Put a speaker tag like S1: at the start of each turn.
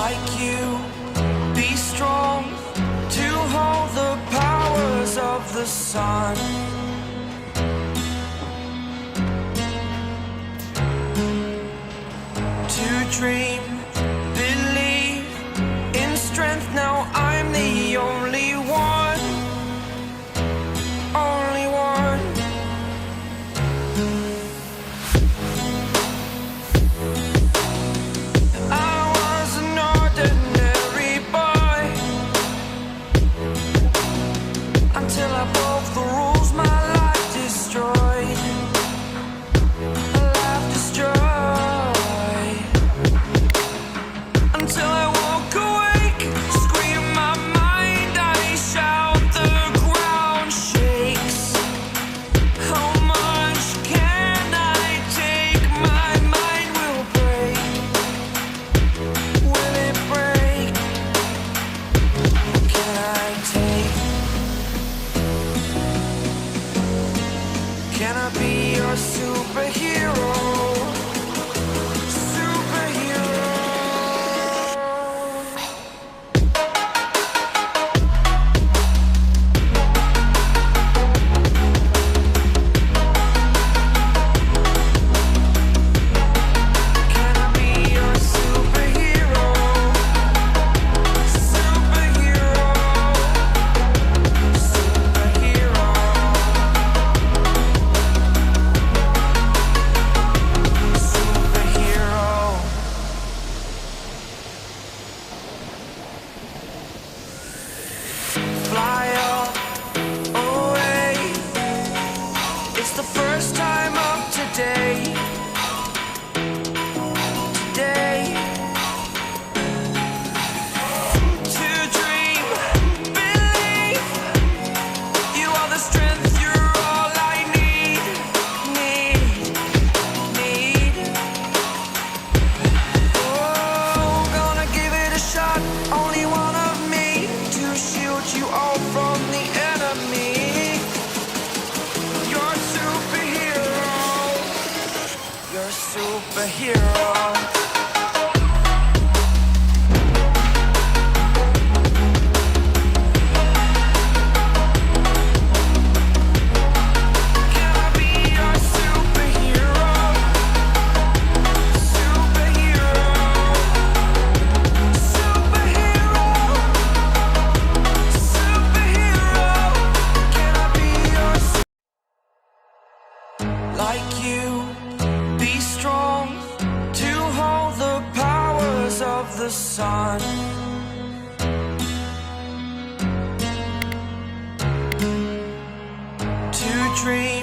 S1: like you, be strong to hold the powers of the sun. To dream, believe in strength, now I'm the only one, only one. I was an ordinary boy until I broke the rules, my life destroyed, a life destroyed. Until I woke awake, scream my mind, I shout, the ground shakes. How much can I take? My mind will break. Will it break? Can I take? Can I be your superhero? Fly up, away. It's the first time of today. Today. To dream, believe. You are the strength, you're all I need. Need. Oh, gonna give it a shot. Only one of me to shield you all from the enemy. You're a superhero. You're a superhero. Can I be your superhero? Superhero. Superhero. Superhero. Can I be your like you, be strong to hold the powers of the sun. To dream.